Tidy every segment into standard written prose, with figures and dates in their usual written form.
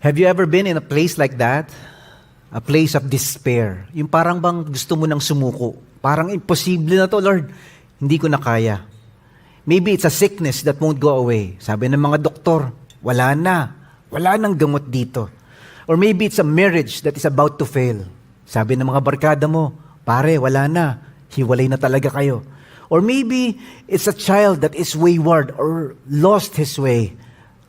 Have you ever been in a place like that? A place of despair. Yung parang bang gusto mo nang sumuko. Parang imposible na to, Lord. Hindi ko na kaya. Maybe it's a sickness that won't go away. Sabi ng mga doktor, wala na. Wala nang gamot dito. Or maybe it's a marriage that is about to fail. Sabi ng mga barkada mo, pare, wala na. Hiwalay na talaga kayo. Or maybe it's a child that is wayward or lost his way.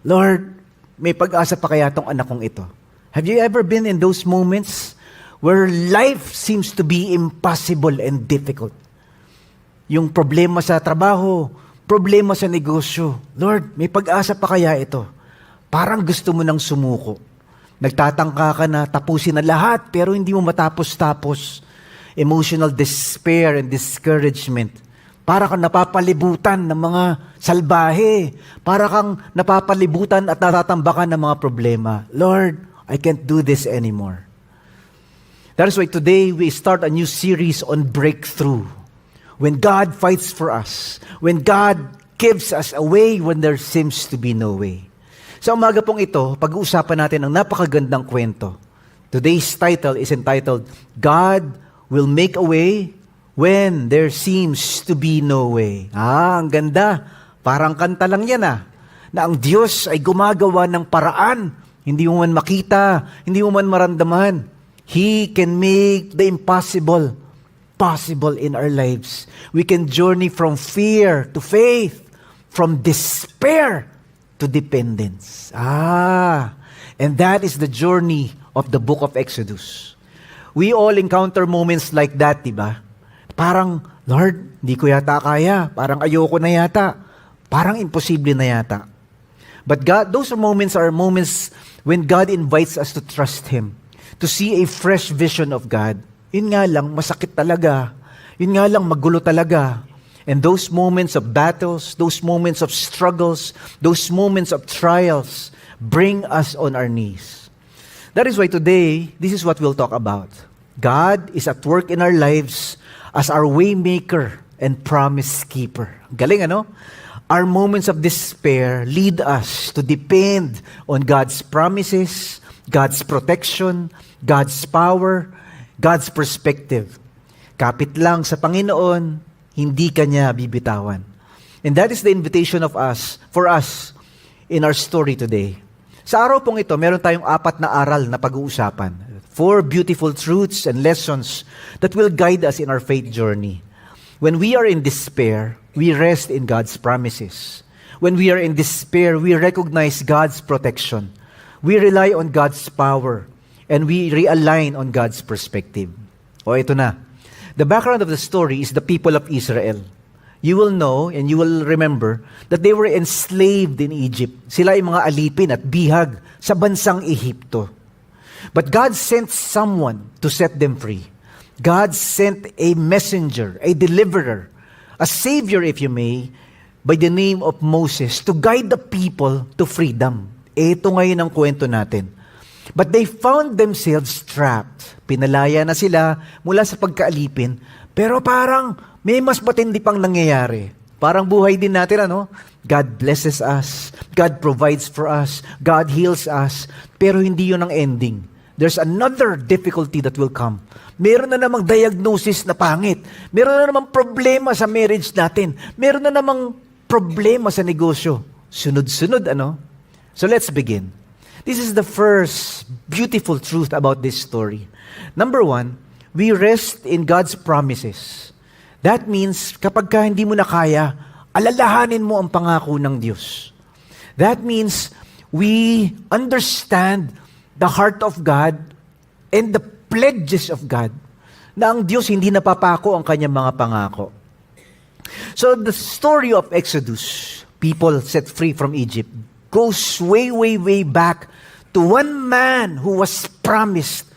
Lord, may pag-asa pa kaya tong anak kong ito? Have you ever been in those moments where life seems to be impossible and difficult? Yung problema sa trabaho, problema sa negosyo. Lord, may pag-asa pa kaya ito? Parang gusto mo nang sumuko. Nagtatangka ka na tapusin na lahat pero hindi mo matapos-tapos. Emotional despair and discouragement. Para kang napapalibutan ng mga salbahe. Para kang napapalibutan at natatambakan ng mga problema. Lord, I can't do this anymore. That is why today we start a new series on breakthrough. When God fights for us. When God gives us a way when there seems to be no way. Sa umaga pong ito, pag-uusapan natin ang napakagandang kwento. Today's title is entitled, God will make a way when there seems to be no way. Ang ganda. Parang kanta lang yan na ang Diyos ay gumagawa ng paraan. Hindi mo man makita, hindi mo man maramdaman. He can make the impossible possible in our lives. We can journey from fear to faith, from despair to dependence. And that is the journey of the book of Exodus. We all encounter moments like that, diba? Parang, Lord, hindi ko yata kaya. Parang ayoko na yata. Parang imposible na yata. But God, those moments are moments when God invites us to trust Him, to see a fresh vision of God. Yun nga lang, masakit talaga. Yun nga lang, magulo talaga. And those moments of battles, those moments of struggles, those moments of trials, bring us on our knees. That is why today, this is what we'll talk about. God is at work in our lives as our way maker and promise keeper. Galing, ano? Our moments of despair lead us to depend on God's promises, God's protection, God's power, God's perspective. Kapit lang sa Panginoon, hindi Kanya bibitawan. And that is the invitation for us in our story today. Sa araw pong ito, meron tayong 4 na aral na pag-uusapan. 4 beautiful truths and lessons that will guide us in our faith journey. When we are in despair, we rest in God's promises. When we are in despair, we recognize God's protection. We rely on God's power. And we realign on God's perspective. Ito na. The background of the story is the people of Israel. You will know and you will remember that they were enslaved in Egypt. Sila ay mga alipin at bihag sa bansang Ehipto. But God sent someone to set them free. God sent a messenger, a deliverer, a savior if you may, by the name of Moses to guide the people to freedom. Ito ngayon ang kwento natin. But they found themselves trapped. Pinalaya na sila mula sa pagkaalipin, pero parang may mas matindi pang nangyayari. Parang buhay din natin, ano? God blesses us. God provides for us. God heals us. Pero hindi yun ang ending. There's another difficulty that will come. Meron na namang diagnosis na pangit. Meron na namang problema sa marriage natin. Meron na namang problema sa negosyo. Sunod-sunod, ano? So let's begin. This is the first beautiful truth about this story. Number 1, we rest in God's promises. That means, kapag ka hindi mo na kaya, alalahanin mo ang pangako ng Diyos. That means, we understand the heart of God and the pledges of God na ang Diyos hindi napapako ang kanyang mga pangako. So, the story of Exodus, people set free from Egypt, goes way, way, way back to one man who was promised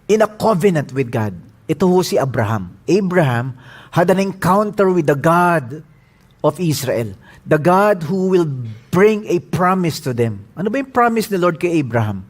in a covenant with God. Ito ho si Abraham. Abraham had an encounter with the God of Israel. The God who will bring a promise to them. Ano ba yung promise ni Lord kay Abraham?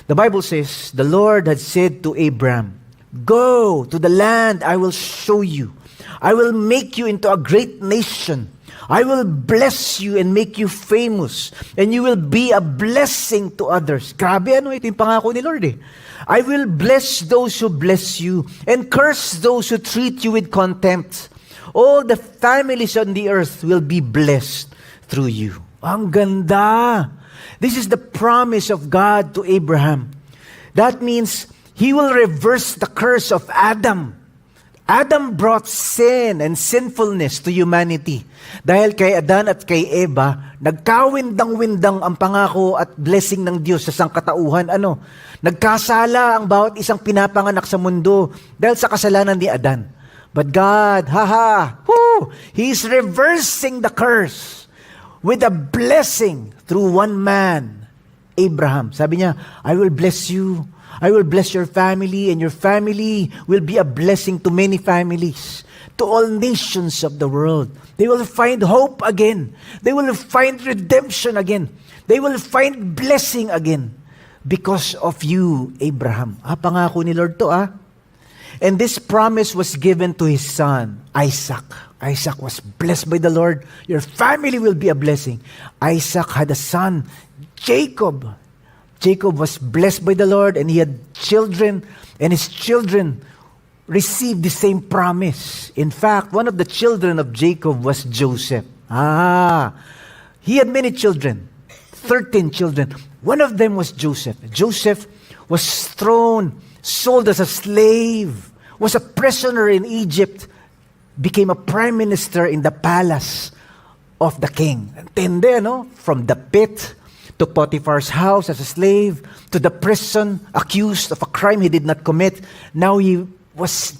The Bible says, the Lord had said to Abraham, "Go to the land I will show you. I will make you into a great nation. I will bless you and make you famous, and you will be a blessing to others. Grabe, ito yung pangako ni Lord eh. I will bless those who bless you, and curse those who treat you with contempt. All the families on the earth will be blessed through you. Ang ganda! This is the promise of God to Abraham. That means He will reverse the curse of Adam. Adam brought sin and sinfulness to humanity. Dahil kay Adan at kay Eva, nagkawindang-windang ang pangako at blessing ng Diyos sa sangkatauhan. Nagkasala ang bawat isang pinapanganak sa mundo dahil sa kasalanan ni Adan. But God, He is reversing the curse with a blessing through one man, Abraham. Sabi niya, I will bless you. I will bless your family, and your family will be a blessing to many families, to all nations of the world. They will find hope again. They will find redemption again. They will find blessing again because of you, Abraham. Pangako ni Lord to. And this promise was given to his son, Isaac. Isaac was blessed by the Lord. Your family will be a blessing. Isaac had a son, Jacob. Jacob was blessed by the Lord, and he had children, and his children received the same promise. In fact, one of the children of Jacob was Joseph. He had many children, 13 children. One of them was Joseph. Joseph was sold as a slave, was a prisoner in Egypt, became a prime minister in the palace of the king. Intende, from the pit to Potiphar's house as a slave, to the prison, accused of a crime he did not commit. Now he was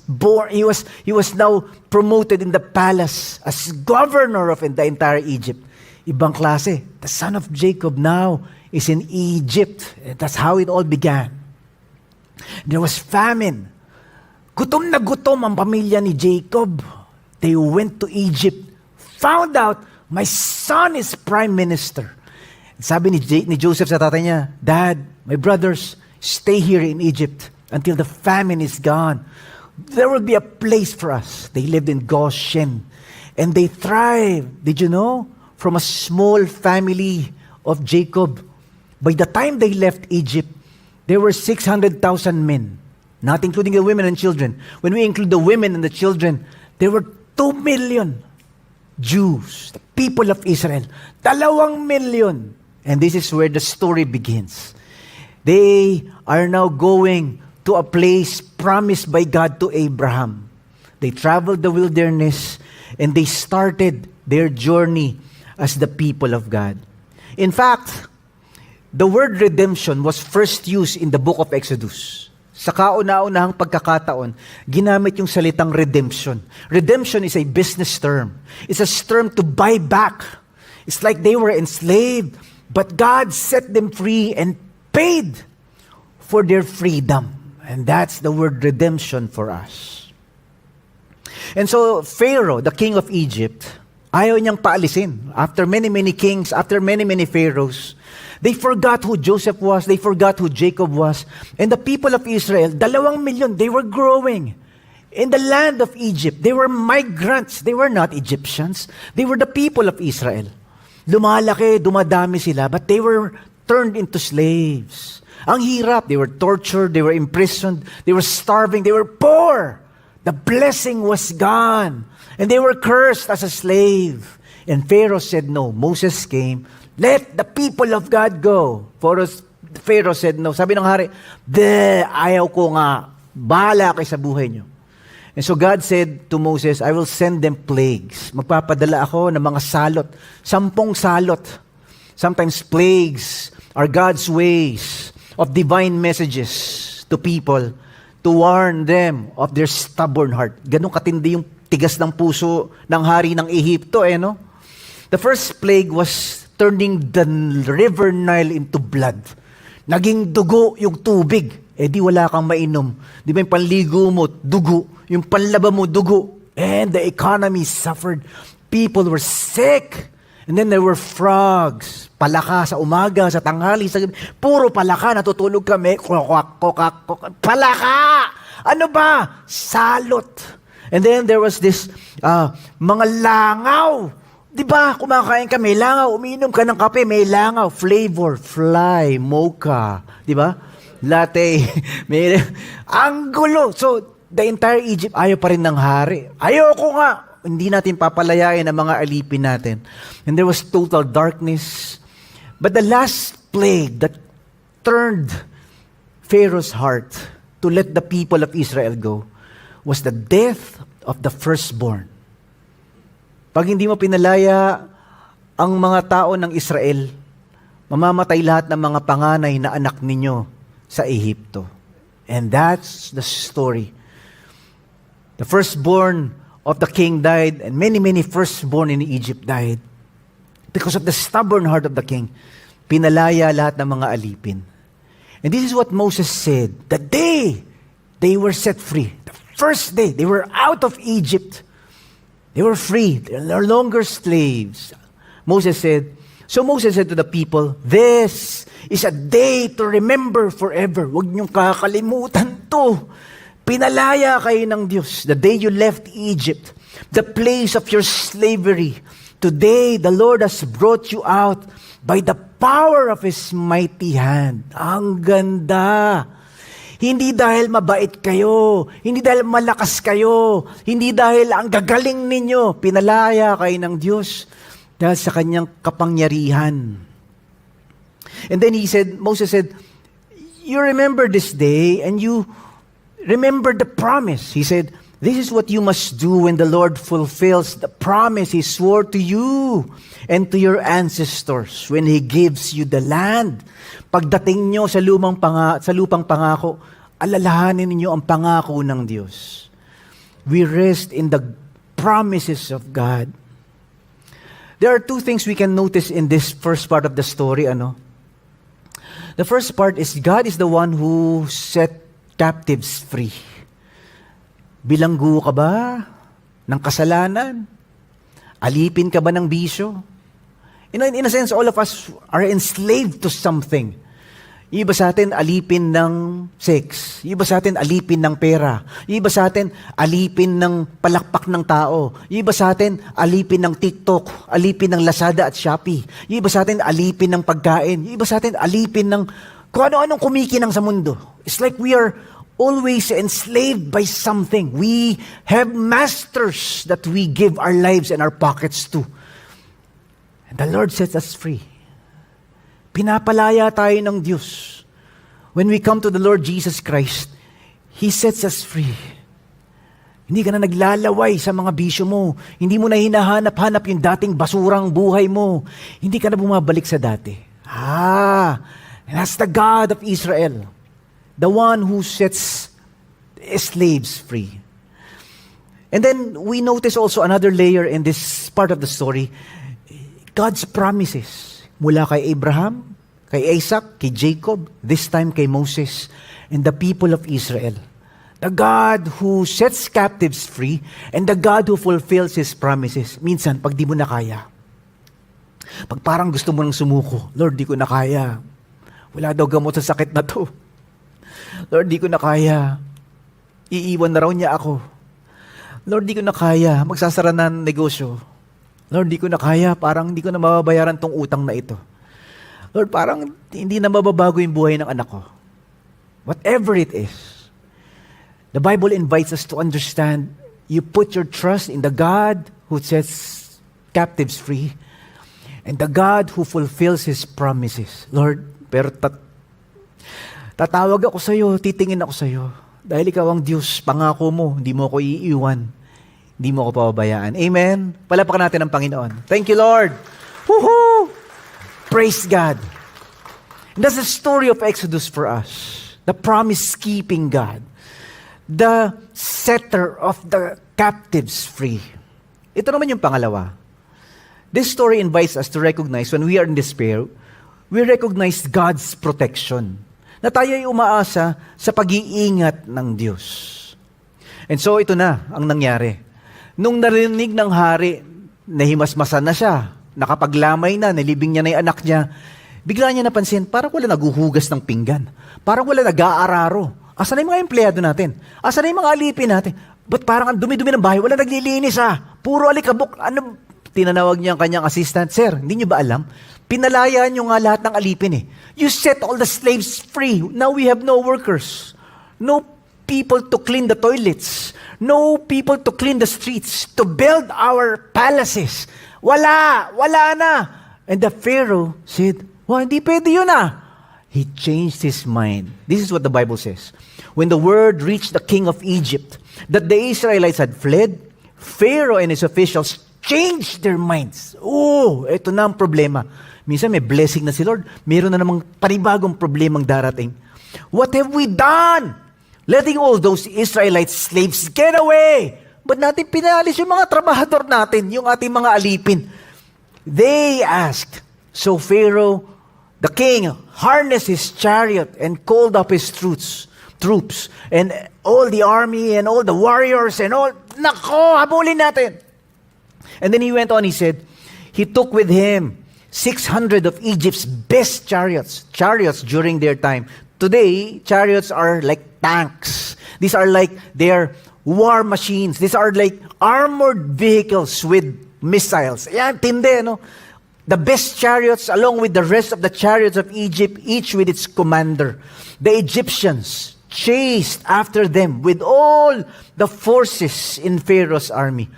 now promoted in the palace as governor of the entire Egypt. Ibang klase. The son of Jacob now is in Egypt. That's how it all began. There was famine. Gutom na gutom ang pamilya ni Jacob. They went to Egypt, found out my son is prime minister. Sabi ni Joseph sa tatay niya, Dad, my brothers, stay here in Egypt until the famine is gone. There will be a place for us. They lived in Goshen, and they thrived. Did you know? From a small family of Jacob. By the time they left Egypt, there were 600,000 men, not including the women and children. When we include the women and the children, there were 2 million Jews, the people of Israel. 2 million. And this is where the story begins. They are now going to a place promised by God to Abraham. They traveled the wilderness, and they started their journey as the people of God. In fact, the word redemption was first used in the book of Exodus. Sa kauna-unahang pagkakataon, ginamit yung salitang redemption. Redemption is a business term. It's a term to buy back. It's like they were enslaved, but God set them free and paid for their freedom. And that's the word redemption for us. And so Pharaoh, the king of Egypt, ayaw niyang paalisin. After many, many kings, after many, many pharaohs, they forgot who Joseph was. They forgot who Jacob was. And the people of Israel, 2 million, they were growing. In the land of Egypt, they were migrants. They were not Egyptians. They were the people of Israel. Lumalaki, dumadami sila, but they were turned into slaves. Ang hirap. They were tortured. They were imprisoned. They were starving. They were poor. The blessing was gone. And they were cursed as a slave. And Pharaoh said no. Moses came. Let the people of God go. Pharaoh said no. Sabi ng hari, ayaw ko nga. Bahala kayo sa buhay nyo. And so God said to Moses, I will send them plagues. Magpapadala ako ng mga salot. 10 salot. Sometimes plagues are God's ways of divine messages to people to warn them of their stubborn heart. Ganun katindi yung tigas ng puso ng hari ng Ehipto, no? The first plague was turning the river Nile into blood. Naging dugo yung tubig. Di wala kang mainom. Di ba yung panligo mo, dugo. Yung panlaba mo, dugo. And the economy suffered. People were sick. And then there were frogs. Palaka sa umaga, sa tanghali, sa gabi. Puro palaka, natutulog kami. Kokak. Palaka! Ano ba? Salot. And then there was this mga langaw Di ba, kumakain ka, may langaw, umiinom ka ng kape, may langaw, flavor, fly, mocha, di ba? Latte, may, ang gulo. So, the entire Egypt, ayaw pa rin ng hari. Ayoko nga. Hindi natin papalayain ang mga alipin natin. And there was total darkness. But the last plague that turned Pharaoh's heart to let the people of Israel go was the death of the firstborn. Pag hindi mo pinalaya ang mga tao ng Israel, mamamatay lahat ng mga panganay na anak ninyo sa Ehipto. And that's the story. The firstborn of the king died, and many, many firstborn in Egypt died. Because of the stubborn heart of the king, pinalaya lahat ng mga alipin. And this is what Moses said, the day they were set free, the first day they were out of Egypt, they were free. They're no longer slaves. So Moses said to the people, this is a day to remember forever. Huwag niyong kakalimutan to. Pinalaya kayo ng Diyos. The day you left Egypt, the place of your slavery. Today, the Lord has brought you out by the power of His mighty hand. Ang ganda. Hindi dahil mabait kayo, hindi dahil malakas kayo, hindi dahil ang gagaling ninyo, pinalaya kayo ng Diyos dahil sa kanyang kapangyarihan. And then Moses said, you remember this day and you remember the promise. He said, this is what you must do when the Lord fulfills the promise He swore to you and to your ancestors when He gives you the land. Pagdating nyo sa lupang pangako, alalahanin ninyo ang pangako ng Diyos. We rest in the promises of God. There are two things we can notice in this first part of the story. The first part is God is the one who set captives free. Bilanggo ka ba ng kasalanan? Alipin ka ba ng bisyo? In a sense, all of us are enslaved to something. Yung iba sa atin, alipin ng sex. Yung iba sa atin, alipin ng pera. Yung iba sa atin, alipin ng palakpak ng tao. Yung iba sa atin, alipin ng TikTok, alipin ng Lazada at Shopee. Yung iba sa atin, alipin ng pagkain. Yung iba sa atin, alipin ng kung ano-anong kumikinang sa mundo. It's like we are always enslaved by something. We have masters that we give our lives and our pockets to. And the Lord sets us free. Pinapalaya tayo ng Diyos. When we come to the Lord Jesus Christ, He sets us free. Hindi ka na naglalaway sa mga bisyo mo. Hindi mo na hinahanap-hanap yung dating basurang buhay mo. Hindi ka na bumabalik sa dati. And that's the God of Israel. The one who sets slaves free. And then we notice also another layer in this part of the story. God's promises. Mula kay Abraham, kay Isaac, kay Jacob, this time kay Moses, and the people of Israel. The God who sets captives free, and the God who fulfills His promises. Minsan, pag di mo na kaya, pag parang gusto mo nang sumuko, Lord, di ko na kaya. Wala daw gamot sa sakit na to. Lord, di ko na kaya. Iiwan na raw niya ako. Lord, di ko na kaya. Magsasara na ng negosyo. Lord, di ko na kaya. Parang di ko na mababayaran tong utang na ito. Lord, parang hindi na mababago yung buhay ng anak ko. Whatever it is, the Bible invites us to understand, you put your trust in the God who sets captives free and the God who fulfills His promises. Lord, pero tatawag ako sa iyo, titingin ako sa iyo. Dahil ikaw ang Diyos, pangako mo, hindi mo ako iiwan. Hindi mo ako pababayaan. Amen? Palapakan natin ang Panginoon. Thank you, Lord. Woohoo! Praise God. And that's the story of Exodus for us. The promise-keeping God. The setter of the captives free. Ito naman yung pangalawa. This story invites us to recognize when we are in despair, we recognize God's protection. Na tayo ay umaasa sa pag-iingat ng Diyos. And so ito na ang nangyari. Nung narinig ng hari, nahimasmasan na siya, nakapaglamay na, nilibing niya na yung anak niya, bigla niya napansin, parang wala naguhugas ng pinggan. Parang wala nag-aararo. Asan na yung mga empleyado natin? Asan na yung mga alipin natin? Ba't parang ang dumi-dumi ng bahay? Wala naglilinis Puro alikabok. tinanawag niya ang kanyang assistant, Sir, hindi niyo ba alam? Pinalaya niyo nga lahat ng alipin eh. You set all the slaves free. Now we have no workers. No people to clean the toilets. No people to clean the streets. To build our palaces. Wala na. And the Pharaoh said, hindi pwede yun ah. He changed his mind. This is what the Bible says. When the word reached the king of Egypt that the Israelites had fled, Pharaoh and his officials changed their minds. Ito na ang problema. Minsan may blessing na si Lord. Meron na namang panibagong problemang darating. What have we done? Letting all those Israelite slaves get away. Ba't natin pinalis yung mga trabahador natin, yung ating mga alipin? They asked. So Pharaoh, the king, harnessed his chariot and called up his troops and all the army and all the warriors and all. Nako, habulin natin. And then he went on, he said, he took with him 600 of Egypt's best chariots during their time. Today, chariots are like tanks. These are like their war machines. These are like armored vehicles with missiles. Yan, tindi, no? The best chariots along with the rest of the chariots of Egypt, each with its commander. The Egyptians chased after them with all the forces in Pharaoh's army.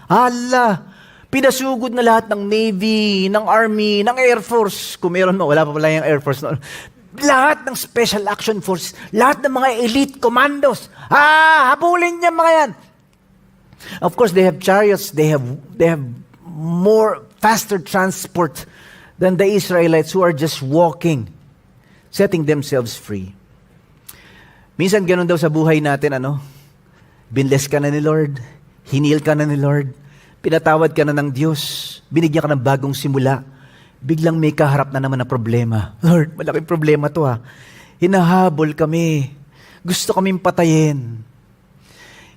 Pinasugod na lahat ng Navy, ng Army, ng Air Force. Kung meron mo, wala pa pala yung Air Force. No? Lahat ng Special Action Force, lahat ng mga elite commandos. Habulin niya mga yan. Of course, they have chariots, they have more faster transport than the Israelites who are just walking, setting themselves free. Minsan ganun daw sa buhay natin, binless ka na ni Lord, hinil ka na ni Lord, pinatawad ka na ng Diyos, binigyan ka ng bagong simula, biglang may kaharap na naman na problema. Lord, malaking problema to Hinahabol kami. Gusto kaming patayin.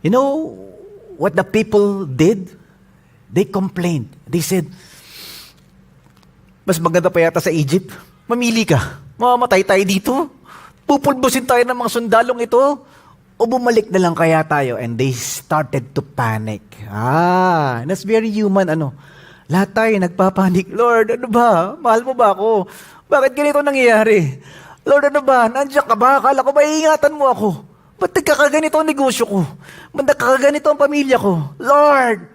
You know what the people did? They complained. They said, mas maganda pa yata sa Egypt. Mamili ka. Mamamatay tayo dito. Pupulbusin tayo ng mga sundalong ito. O bumalik na lang kaya tayo? And they started to panic. That's very human. Lahat tayo nagpapanik. Lord, ano ba? Mahal mo ba ako? Bakit ganito nangyayari? Lord, ano ba? Nandiyan ka ba? Akala ko ba iingatan mo ako? Ba't nagkakaganito ang negosyo ko? Ba't nagkakaganito ang pamilya ko? Lord,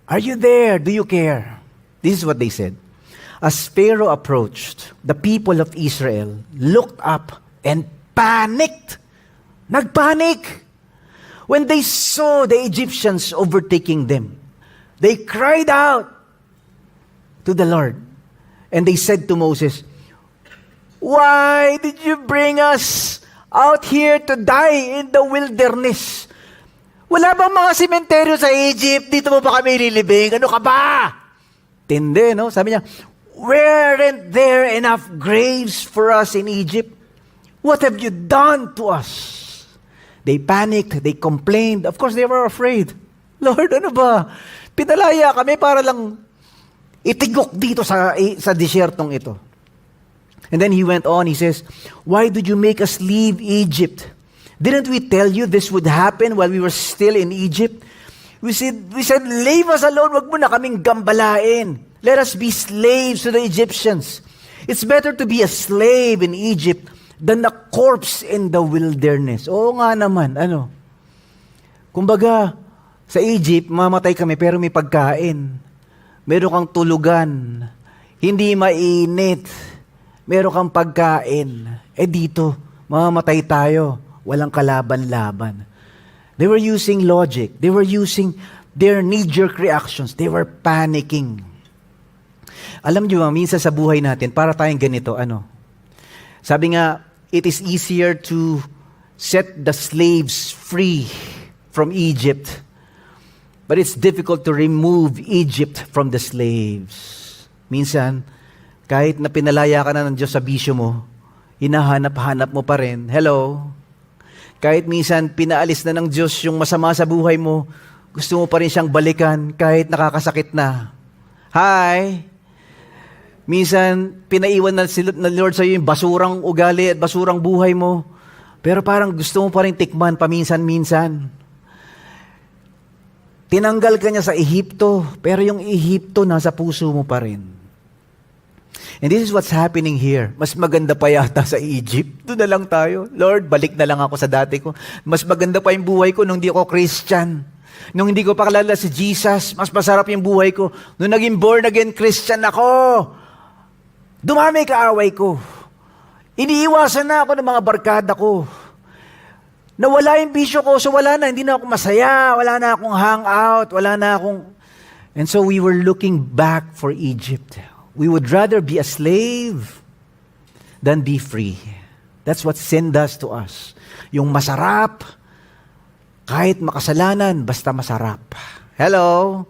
are you there? Do you care? This is what they said. As Pharaoh approached, the people of Israel looked up and panicked. Nagpanic. When they saw the Egyptians overtaking them, they cried out to the Lord. And they said to Moses, why did you bring us out here to die in the wilderness? Wala bang mga sementeryo sa Egypt? Dito mo ba kami ililibing? Ano ka ba? Tindi, no? Sabi niya, weren't there enough graves for us in Egypt? What have you done to us? They panicked, they complained. Of course, they were afraid. Lord, ano ba? Pinalaya kami para lang itigok dito sa desyertong ito. And then he went on, he says, why did you make us leave Egypt? Didn't we tell you this would happen while we were still in Egypt? We said, leave us alone, wag mo na kaming gambalain. Let us be slaves to the Egyptians. It's better to be a slave in Egypt than a corpse in the wilderness. Oo nga naman, Kumbaga, sa Egypt, mamatay kami pero may pagkain. Meron kang tulugan. Hindi mainit. Meron kang pagkain. Dito, mamamatay tayo. Walang kalaban-laban. They were using logic. They were using their knee-jerk reactions. They were panicking. Alam niyo, minsan sa buhay natin, para tayong ganito, Sabi nga, it is easier to set the slaves free from Egypt, but it's difficult to remove Egypt from the slaves. Minsan, kahit na pinalaya ka na ng Diyos sa bisyo mo, hinahanap-hanap mo pa rin. Hello? Kahit minsan pinaalis na ng Diyos yung masama sa buhay mo, gusto mo pa rin siyang balikan kahit nakakasakit na. Hi! Minsan, pinaiwan na ng Lord sa iyo yung basurang ugali at basurang buhay mo. Pero parang gusto mo pa rin tikman paminsan-minsan. Tinanggal ka niya sa Ehipto, pero yung Ehipto nasa puso mo pa rin. And this is what's happening here. Mas maganda pa yata sa Egypt. Doon na lang tayo. Lord, balik na lang ako sa dati ko. Mas maganda pa yung buhay ko nung hindi ako Christian. Nung hindi ko pa kilala si Jesus, mas masarap yung buhay ko. Nung naging born again Christian ako, dumami kaaway ko. Iniiwasan na ako ng mga barkada ko. Nawala yung bisyo ko, so wala na. Hindi na ako masaya, wala na akong hangout, wala na akong... And so we were looking back for Egypt. We would rather be a slave than be free. That's what sin does to us. Yung masarap, kahit makasalanan, basta masarap. Hello?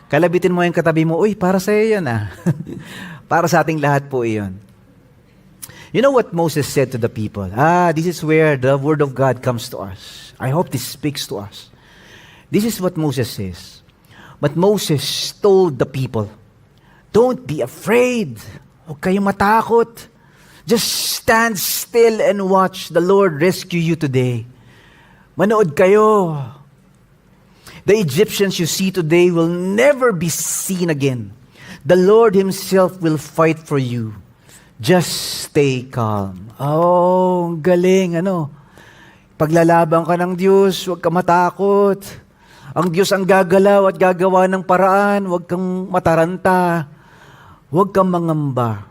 Kalabitin mo yung katabi mo, uy, para sa'yo yan ah. Para sa ating lahat po iyon. You know what Moses said to the people? This is where the word of God comes to us. I hope this speaks to us. This is what Moses says. But Moses told the people, don't be afraid. Huwag kayong matakot. Just stand still and watch the Lord rescue you today. Manood kayo. The Egyptians you see today will never be seen again. The Lord Himself will fight for you. Just stay calm. Oh, galing, Paglalaban ka ng Diyos, huwag ka matakot. Ang Diyos ang gagalaw at gagawa ng paraan. Huwag kang mataranta. Huwag kang mangamba.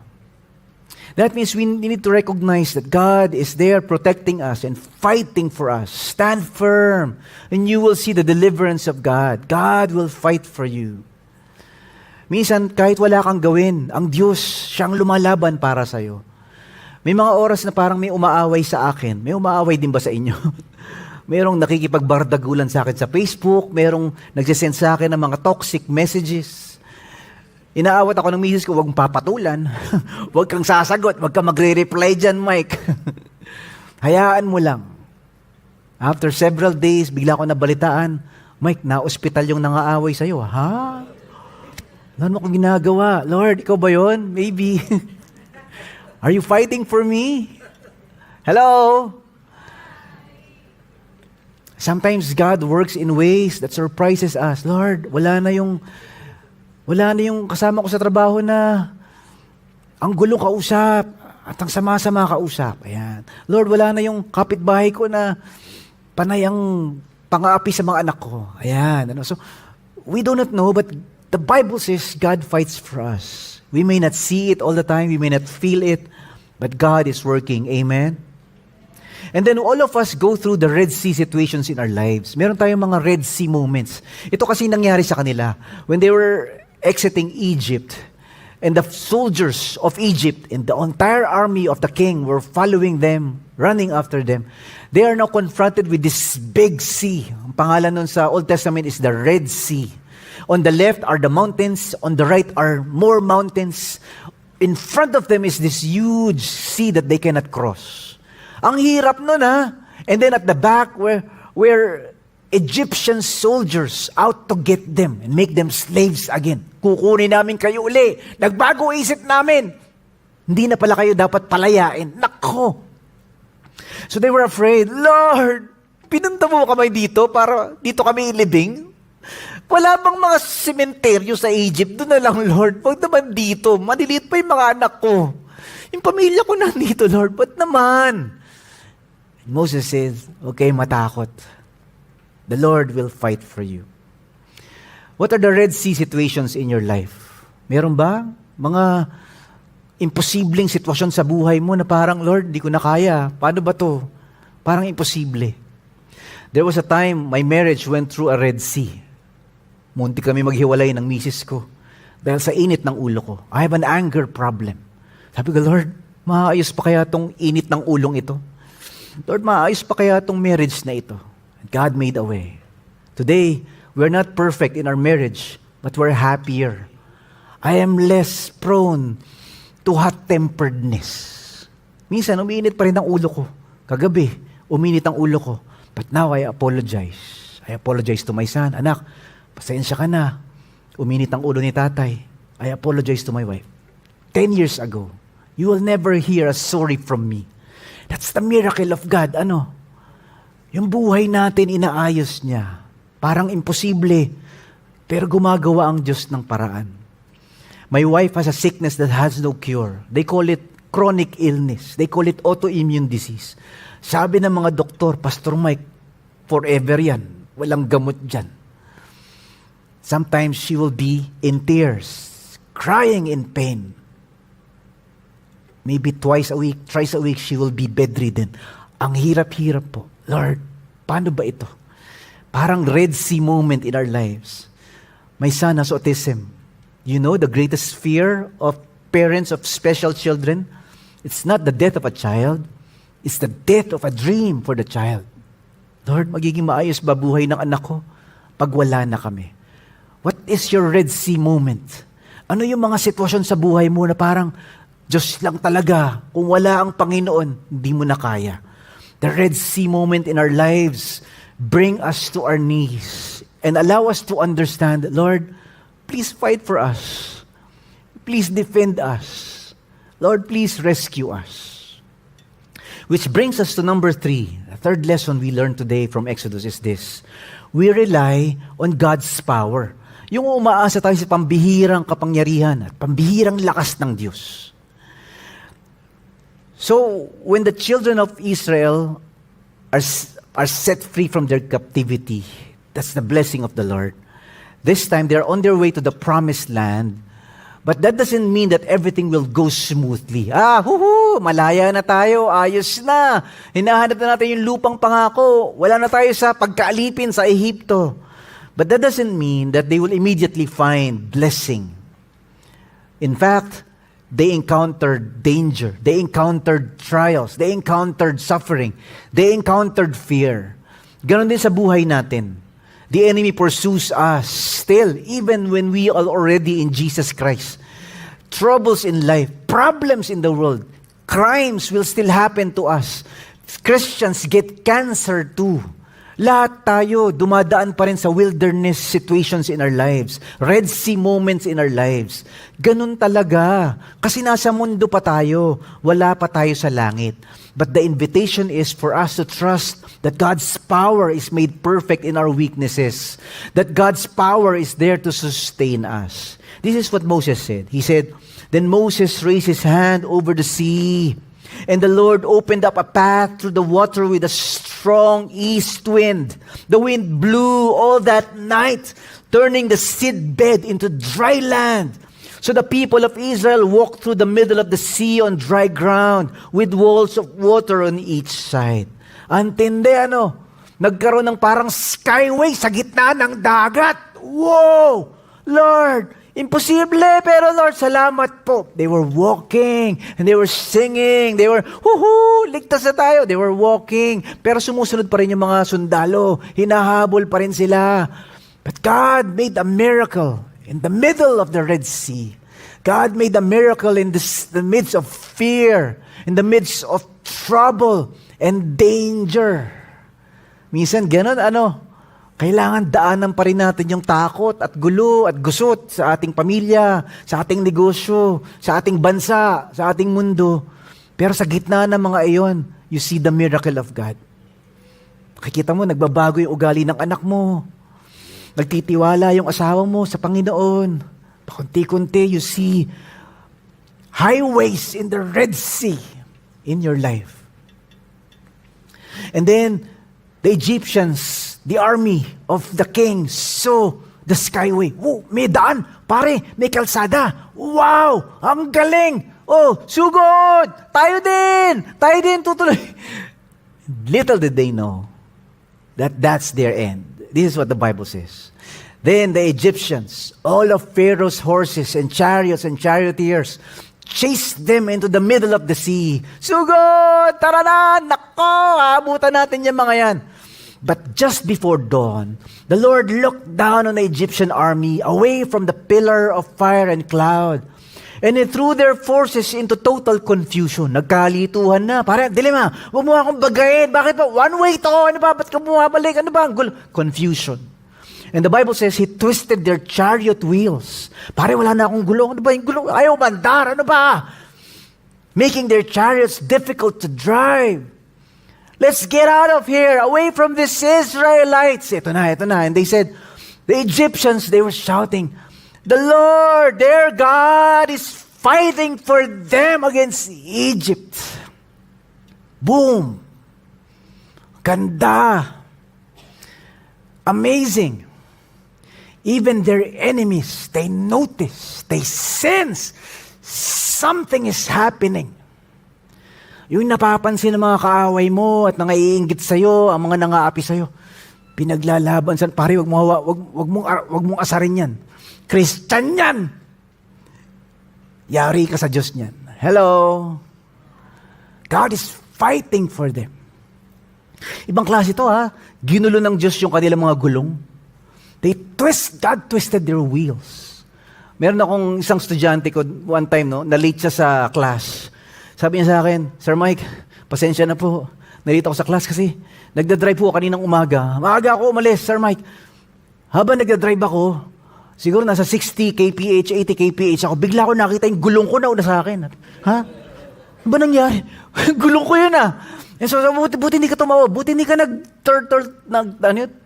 That means we need to recognize that God is there protecting us and fighting for us. Stand firm and you will see the deliverance of God. God will fight for you. Minsan, kahit wala kang gawin, ang Diyos, siyang lumalaban para sa'yo. May mga oras na parang may umaaway sa akin. May umaaway din ba sa inyo? Merong nakikipagbardagulan sa akin sa Facebook. Merong nagsisend sa akin ng mga toxic messages. Inaawat ako ng misis ko, huwag mong papatulan. Huwag kang sasagot. Huwag kang magre-reply dyan, Mike. Hayaan mo lang. After several days, bigla ko nabalitaan, Mike, na-hospital yung nangaaway sa'yo. Ha? Ano akong ginagawa? Lord, ikaw ba yun? Maybe. Are you fighting for me? Hello? Sometimes God works in ways that surprises us. Lord, wala na yung kasama ko sa trabaho na ang gulong kausap at ang sama-sama kausap. Ayan. Lord, wala na yung kapitbahay ko na panay ang pang-aapi sa mga anak ko. Ayan. So, we do not know, but the Bible says God fights for us. We may not see it all the time, we may not feel it, but God is working. Amen? And then all of us go through the Red Sea situations in our lives. Meron tayong mga Red Sea moments. Ito kasi nangyari sa kanila. When they were exiting Egypt, and the soldiers of Egypt and the entire army of the king were following them, running after them, they are now confronted with this big sea. Ang pangalan nun sa Old Testament is the Red Sea. On the left are the mountains, on the right are more mountains. In front of them is this huge sea that they cannot cross. Ang hirap nun And then at the back were Egyptian soldiers out to get them and make them slaves again. Kukunin namin kayo uli. Nagbago isip namin. Hindi na pala kayo dapat palayain. Nako! So they were afraid, Lord, pinunta mo kami dito para dito kami ilibing? Wala bang mga sementeryo sa Egypt? Doon na lang, Lord. Huwag naman dito. Maliliit pa yung mga anak ko. Yung pamilya ko nandito, Lord. Ba't naman? Moses says, okay, matakot. The Lord will fight for you. What are the Red Sea situations in your life? Meron ba? Mga imposibleng sitwasyon sa buhay mo na parang, Lord, di ko na kaya. Paano ba to? Parang imposible. There was a time my marriage went through a Red Sea. Munti kami maghiwalay ng misis ko dahil sa init ng ulo ko. I have an anger problem. Sabi ko, Lord, maayos pa kaya tong init ng ulong ito? Lord, maayos pa kaya tong marriage na ito? God made a way. Today, we're not perfect in our marriage, but we're happier. I am less prone to hot-temperedness. Minsan, umiinit pa rin ang ulo ko. Kagabi, uminit ang ulo ko. But now, I apologize. I apologize to my son. Anak, pasensya ka na. Uminit ang ulo ni tatay. I apologize to my wife. 10 years ago, you will never hear a sorry from me. That's the miracle of God. Yung buhay natin inaayos niya. Parang imposible. Pero gumagawa ang Diyos ng paraan. My wife has a sickness that has no cure. They call it chronic illness. They call it autoimmune disease. Sabi ng mga doktor, Pastor Mike, forever yan. Walang gamot dyan. Sometimes she will be in tears, crying in pain. Maybe thrice a week, she will be bedridden. Ang hirap-hirap po. Lord, paano ba ito? Parang Red Sea moment in our lives. My son has autism. You know, the greatest fear of parents of special children, it's not the death of a child, it's the death of a dream for the child. Lord, magiging maayos ba buhay ng anak ko pag wala na kami? What is your Red Sea moment? Ano yung mga sitwasyon sa buhay mo na parang, Diyos lang talaga, kung wala ang Panginoon, hindi mo na kaya. The Red Sea moment in our lives bring us to our knees and allow us to understand, Lord, please fight for us. Please defend us. Lord, please rescue us. Which brings us to number 3. The third lesson we learned today from Exodus is this. We rely on God's power. Yung umaasa tayo sa pambihirang kapangyarihan at pambihirang lakas ng Diyos. So, when the children of Israel are set free from their captivity, that's the blessing of the Lord. This time, they're on their way to the promised land, but that doesn't mean that everything will go smoothly. Malaya na tayo, ayos na. Hinahanap na natin yung lupang pangako. Wala na tayo sa pagkaalipin sa Ehipto. But that doesn't mean that they will immediately find blessing. In fact, they encountered danger. They encountered trials. They encountered suffering. They encountered fear. Ganon din sa buhay natin. The enemy pursues us still, even when we are already in Jesus Christ. Troubles in life, problems in the world, crimes will still happen to us. Christians get cancer too. Lahat tayo dumadaan pa rin sa wilderness situations in our lives, Red Sea moments in our lives. Ganun talaga. Kasi nasa mundo pa tayo, wala pa tayo sa langit. But the invitation is for us to trust that God's power is made perfect in our weaknesses. That God's power is there to sustain us. This is what Moses said. He said, "Then Moses raised his hand over the sea, and the Lord opened up a path through the water with a strong east wind. The wind blew all that night, turning the seedbed into dry land. So the people of Israel walked through the middle of the sea on dry ground with walls of water on each side." Antindi ano? Nagkaroon ng parang skyway sa gitna ng dagat. Wow! Lord, imposible, pero Lord, salamat po. They were walking, and they were singing, they were, ligtas na tayo. They were walking, pero sumusunod pa rin yung mga sundalo. Hinahabol pa rin sila. But God made a miracle in the middle of the Red Sea. God made a miracle in the midst of fear, in the midst of trouble and danger. Minsan, ganun, kailangan daanan pa rin natin yung takot at gulo at gusot sa ating pamilya, sa ating negosyo, sa ating bansa, sa ating mundo. Pero sa gitna ng mga iyon, you see the miracle of God. Makikita mo, nagbabago yung ugali ng anak mo. Nagtitiwala yung asawa mo sa Panginoon. Pakunti-kunti, you see highways in the Red Sea in your life. And then, the Egyptians, the army of the king, saw the skyway. May daan. Pare, may kalsada. Wow! Ang galing! Sugod! Tayo din, tutuloy. Little did they know that that's their end. This is what the Bible says. Then the Egyptians, all of Pharaoh's horses and chariots and charioteers, chased them into the middle of the sea. Sugod! Tara na! Nako! Abutan natin yung mga yan. But just before dawn, the Lord looked down on the Egyptian army away from the pillar of fire and cloud. And He threw their forces into total confusion. Nagkalituhan na. Parang, dilema, huwag mo akong bagayin. Bakit ba? One way to. Ano ba? Ba't ka bumabalik? Ano ba? Confusion. And the Bible says, He twisted their chariot wheels. Pare, wala na akong gulong. Ano ba yung gulong? Ayaw mandar. Ano ba? Making their chariots difficult to drive. Let's get out of here, away from these Israelites. Ito na. And they said, The Egyptians, they were shouting, the Lord, their God, is fighting for them against Egypt. Boom! Ganda! Amazing! Even their enemies, they notice, they sense something is happening. Yung napapansin ng mga kaaway mo at nangaiinggit sa'yo, ang mga nangaapi sa'yo, pinaglalaban sa'yo. Pare, wag mong asarin yan. Christian yan! Yari ka sa Diyos niyan. Hello? God is fighting for them. Ibang klase ito Ginulo ng Diyos yung kanilang mga gulong. God twisted their wheels. Meron akong isang estudyante ko one time, na-late siya sa class. Sabi niya sa akin, Sir Mike, pasensya na po. Nalate ako sa class kasi nagdadrive po kaninang umaga. Maaga ako umalis, Sir Mike. Habang nagdadrive ako, siguro nasa 60 kph, 80 kph ako, bigla ko nakita yung gulong ko na una sa akin. Ha? Ano ba nangyari? Gulong ko yun And so, buti hindi ka tumawa. Buti hindi ka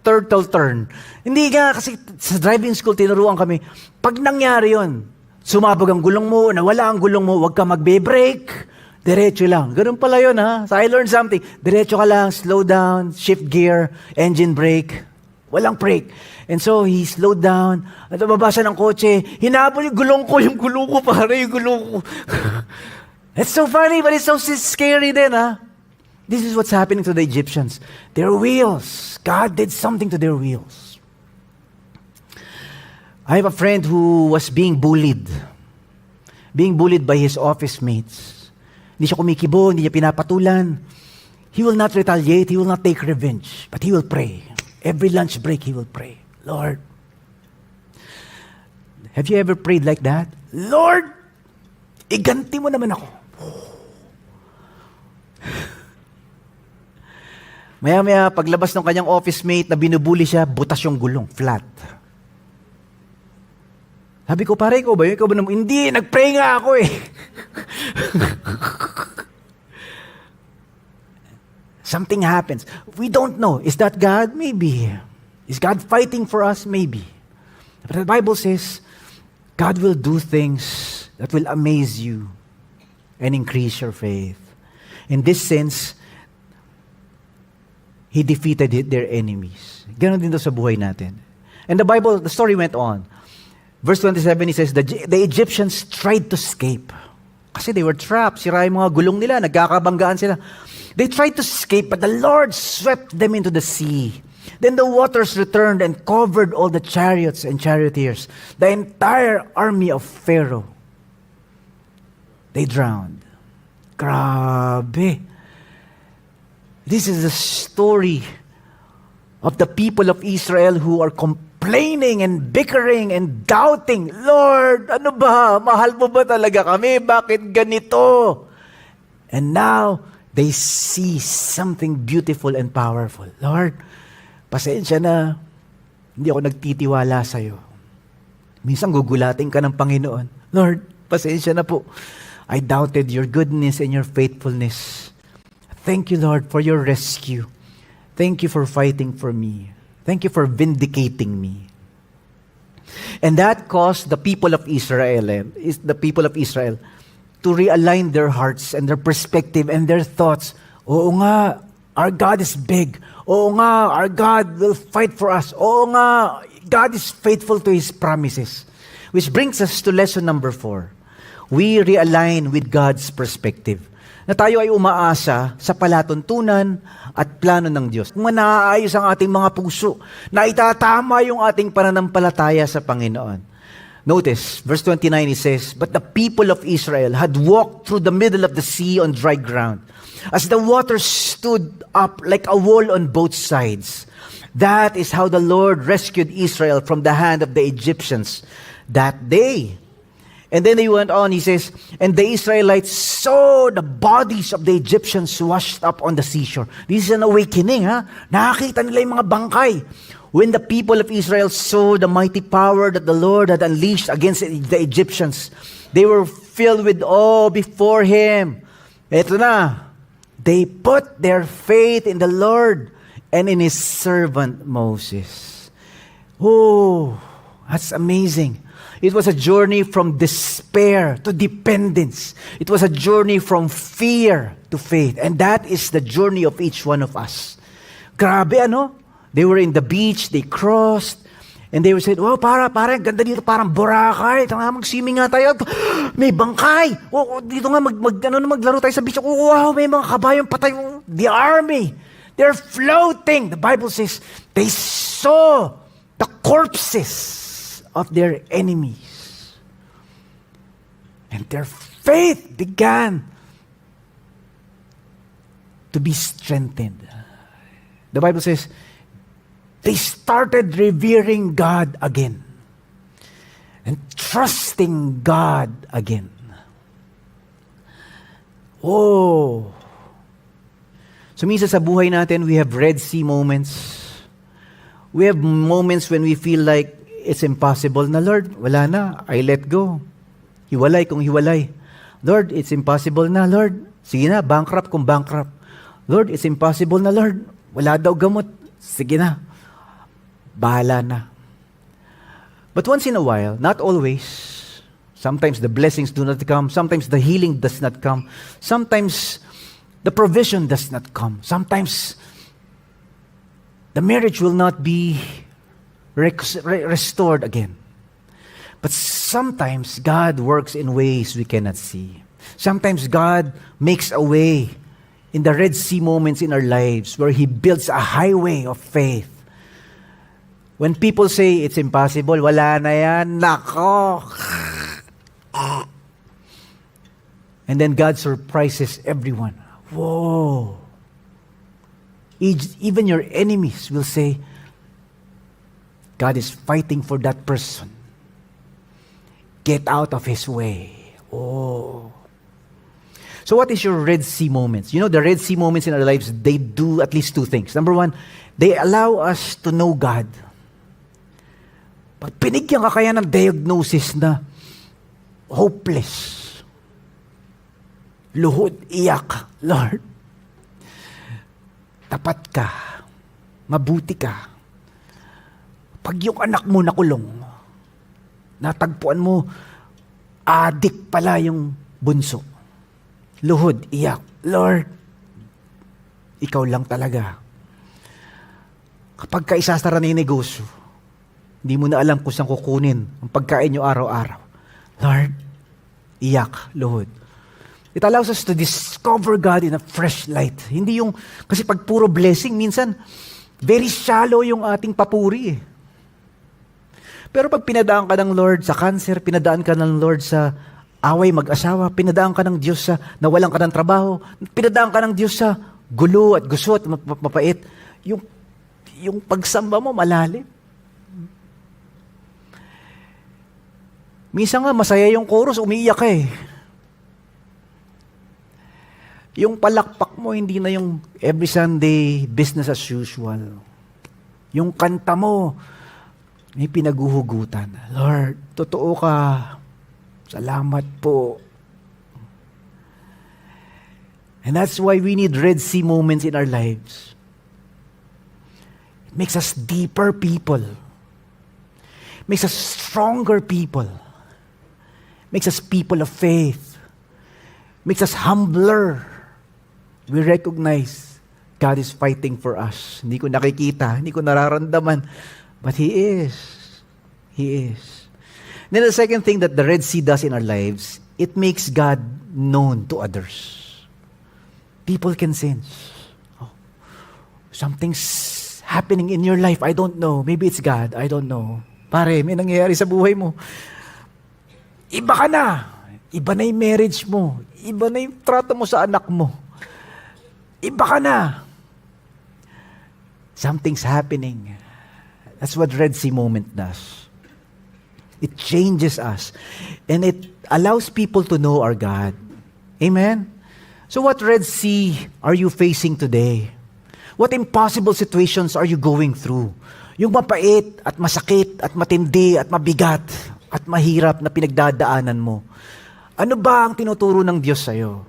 turtle turn. Hindi ka, kasi sa driving school, tinuruan kami, pag nangyari yun, sumabog ang gulong mo, nawala ang gulong mo, huwag ka magbe-brake, diretso lang. Ganun pala yun, So I learned something. Diretso ka lang, slow down, shift gear, engine brake, walang brake. And so, he slowed down, at babasa ng kotse, hinabol yung gulong ko, pare, yung gulong ko. It's so funny, but it's so scary din, This is what's happening to the Egyptians. Their wheels. God did something to their wheels. I have a friend who was being bullied. Being bullied by his office mates. Hindi siya kumikibo, hindi niya pinapatulan. He will not retaliate, he will not take revenge, but he will pray. Every lunch break, he will pray. Lord, have you ever prayed like that? Lord, iganti mo naman ako. Maya-maya, paglabas ng kanyang office mate na binubuli siya, butas yung gulong, flat. Sabi ko, pare, ikaw ba yun? Ikaw ba naman? Hindi, nag-pray nga ako Something happens. We don't know. Is that God? Maybe. Is God fighting for us? Maybe. But the Bible says, God will do things that will amaze you and increase your faith. In this sense, He defeated their enemies. Ganon din daw sa buhay natin. And the story went on. Verse 27, it says, the Egyptians tried to escape. Kasi they were trapped. Sira yung mga gulong nila. Nagkakabanggaan sila. They tried to escape, but the Lord swept them into the sea. Then the waters returned and covered all the chariots and charioteers. The entire army of Pharaoh. They drowned. Grabe. This is the story of the people of Israel who are complaining and bickering and doubting, Lord, ano ba? Mahal mo ba talaga kami? Bakit ganito? And now, they see something beautiful and powerful. Lord, pasensya na, hindi ako nagtitiwala sa'yo. Minsan gugulating ka ng Panginoon. Lord, pasensya na po. I doubted your goodness and your faithfulness. Thank you, Lord, for your rescue. Thank you for fighting for me. Thank you for vindicating me. And that caused the people of Israel, to realign their hearts and their perspective and their thoughts. Oo nga, our God is big. Oo nga, our God will fight for us. Oo nga, God is faithful to His promises. Which brings us to lesson number 4. We realign with God's perspective. Na tayo ay umaasa sa palatuntunan at plano ng Diyos. Kung naaayos ang ating mga puso, na itatama yung ating pananampalataya sa Panginoon. Notice, verse 29, it says, But the people of Israel had walked through the middle of the sea on dry ground, as the waters stood up like a wall on both sides. That is how the Lord rescued Israel from the hand of the Egyptians that day. And then he went on, he says, And the Israelites saw the bodies of the Egyptians washed up on the seashore. This is an awakening, Nakakita nila yung mga bangkay. When the people of Israel saw the mighty power that the Lord had unleashed against the Egyptians, they were filled with awe before Him. Ito na. They put their faith in the Lord and in His servant Moses. Oh, that's amazing. It was a journey from despair to dependence. It was a journey from fear to faith. And that is the journey of each one of us. Grabe, ano? They were in the beach, they crossed, and they were saying, oh, parang ganda dito, parang Boracay. Ito nga, mag-swimming nga tayo. May bangkay. Oh, dito nga, maglaro tayo sa beach. Oh, wow, may mga kabayong patay. The army. They're floating. The Bible says, they saw the corpses of their enemies. And their faith began to be strengthened. The Bible says, they started revering God again and trusting God again. Oh! So minsan sa buhay natin, we have Red Sea moments. We have moments when we feel like it's impossible na, Lord, wala na, I let go. Hiwalay kung hiwalay. Lord, it's impossible na, Lord. Sige na, bankrupt kung bankrupt. Lord, it's impossible na, Lord. Wala daw gamot. Sige na. Bahala na. But once in a while, not always, sometimes the blessings do not come, sometimes the healing does not come, sometimes the provision does not come, sometimes the marriage will not be restored again. But sometimes God works in ways we cannot see. Sometimes God makes a way in the Red Sea moments in our lives where He builds a highway of faith. When people say it's impossible, wala na yan, nako. And then God surprises everyone. Whoa. Even your enemies will say, God is fighting for that person. Get out of His way. Oh. So what is your Red Sea moments? You know, the Red Sea moments in our lives, they do at least two things. Number one, they allow us to know God. Pag pinigyan ka kaya ng diagnosis na hopeless, luhod, iyak, Lord, tapat ka, mabuti ka. Pag yung anak mo nakulong, natagpuan mo, adik pala yung bunso. Luhod, iyak, Lord, ikaw lang talaga. Kapag kaisasara na yung negosyo, hindi mo na alam kung saan kukunin ang pagkain nyo araw-araw. Lord, iyak, luhod. It allows us to discover God in a fresh light. Hindi yung, kasi pag puro blessing, minsan, very shallow yung ating papuri. Pero pag pinadaan ka ng Lord sa cancer, pinadaan ka ng Lord sa away mag-asawa, pinadaan ka ng Diyos sa nawalan ka ng trabaho, pinadaan ka ng Diyos sa gulo at gusot, mapait, yung pagsamba mo malalim. Minsan nga, masaya yung chorus, umiiyak ka eh. Yung palakpak mo, hindi na yung every Sunday, business as usual. Yung kanta mo, may pinaguhugutan. Lord, totoo ka. Salamat po. And that's why we need Red Sea moments in our lives. It makes us deeper people. It makes us stronger people. Makes us people of faith. Makes us humbler. We recognize God is fighting for us. Hindi ko nakikita, hindi ko nararamdaman, but He is. He is. Then the second thing that the Red Sea does in our lives, it makes God known to others. People can sense. Oh, something's happening in your life. I don't know. Maybe it's God. I don't know. Pare, may nangyayari sa buhay mo. Iba ka na. Iba na yung marriage mo. Iba na yung trato mo sa anak mo. Iba ka na. Something's happening. That's what Red Sea moment does. It changes us. And it allows people to know our God. Amen? So what Red Sea are you facing today? What impossible situations are you going through? Yung mapait at masakit at matindi at mabigat at mahirap na pinagdadaanan mo. Ano ba ang tinuturo ng Diyos sa'yo?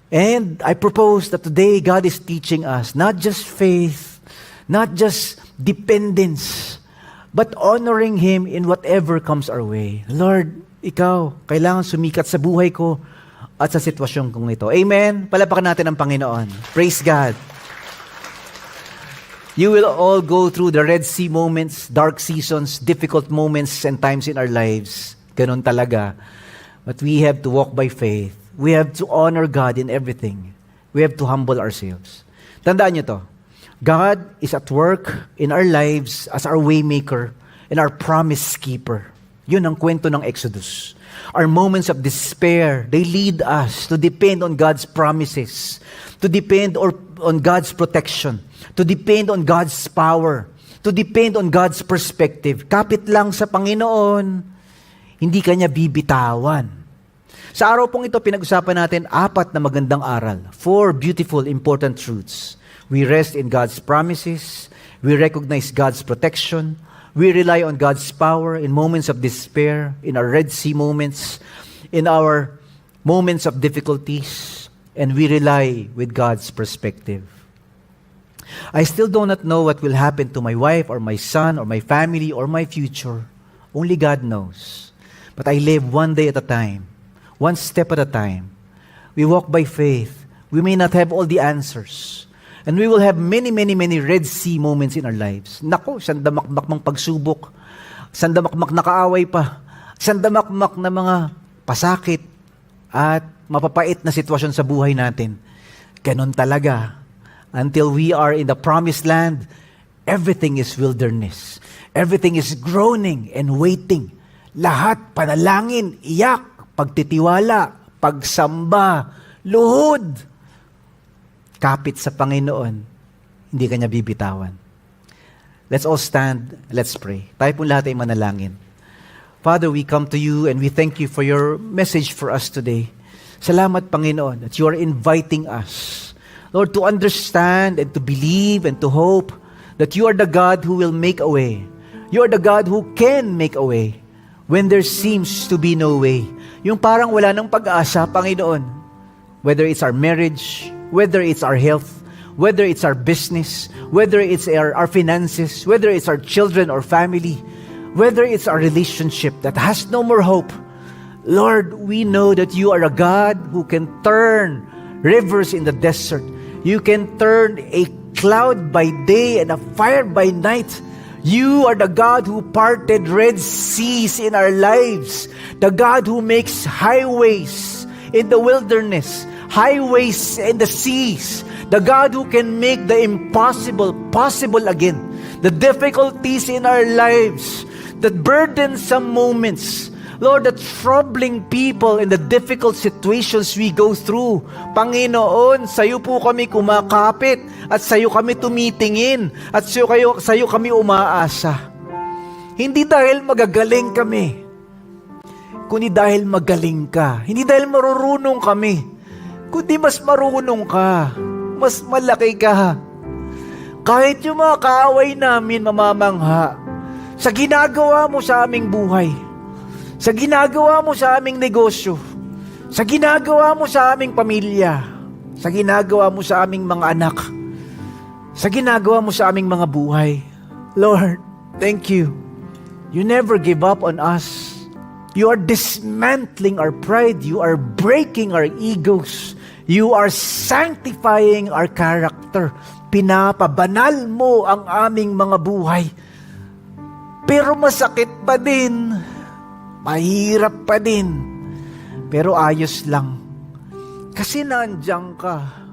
And I propose that today God is teaching us not just faith, not just dependence, but honoring Him in whatever comes our way. Lord, Ikaw, kailangan sumikat sa buhay ko at sa sitwasyon kong ito. Amen? Palapakan natin ang Panginoon. Praise God. You will all go through the Red Sea moments, dark seasons, difficult moments and times in our lives. Ganun talaga. But we have to walk by faith. We have to honor God in everything. We have to humble ourselves. Tandaan niyo to. God is at work in our lives as our waymaker and our promise keeper. Yun ang kwento ng Exodus. Our moments of despair, they lead us to depend on God's promises, to depend on God's protection, to depend on God's power, to depend on God's perspective. Kapit lang sa Panginoon, hindi Kanya bibitawan. Sa araw pong ito, pinag-usapan natin 4 na magandang aral, 4 beautiful, important truths. We rest in God's promises, we recognize God's protection, we rely on God's power in moments of despair, in our Red Sea moments, in our moments of difficulties, and we rely with God's perspective. I still do not know what will happen to my wife or my son or my family or my future. Only God knows. But I live one day at a time, one step at a time. We walk by faith. We may not have all the answers. And we will have many, many, many Red Sea moments in our lives. Naku, sandamakmak mang pagsubok, sandamakmak na kaaway pa, sandamakmak na mga pasakit at mapapait na sitwasyon sa buhay natin. Ganon talaga. Until we are in the promised land, everything is wilderness. Everything is groaning and waiting. Lahat panalangin, iyak, pagtitiwala, pagsamba, luhod. Kapit sa Panginoon, hindi Kanya bibitawan. Let's all stand, let's pray. Tayo po lahat ay manalangin. Father, we come to you and we thank you for your message for us today. Salamat, Panginoon, that you are inviting us, Lord, to understand and to believe and to hope that you are the God who will make a way. You are the God who can make a way when there seems to be no way. Yung parang wala nang pag-asa, Panginoon. Whether it's our marriage, whether it's our health, whether it's our business, whether it's our finances, whether it's our children or family, whether it's our relationship that has no more hope. Lord, we know that you are a God who can turn rivers in the desert. You can turn a cloud by day and a fire by night. You are the God who parted Red Seas in our lives, the God who makes highways in the wilderness, highways in the seas, the God who can make the impossible possible again, the difficulties in our lives, the burdensome moments, Lord, the troubling people in the difficult situations we go through. Panginoon, sa iyo po kami kumakapit at sa iyo kami tumitingin at sa iyo kami umaasa. Hindi dahil magagaling kami, kundi dahil magaling ka. Hindi dahil marurunong kami, kundi mas marunong ka, mas malaki ka. Kahit yung mga kaaway namin mamamangha sa ginagawa mo sa aming buhay, sa ginagawa mo sa aming negosyo, sa ginagawa mo sa aming pamilya, sa ginagawa mo sa aming mga anak, sa ginagawa mo sa aming mga buhay. Lord, thank you. You never give up on us. You are dismantling our pride. You are breaking our egos. You are sanctifying our character. Pinapabanal mo ang aming mga buhay. Pero masakit pa din. Mahirap pa din. Pero ayos lang. Kasi nandiyan ka.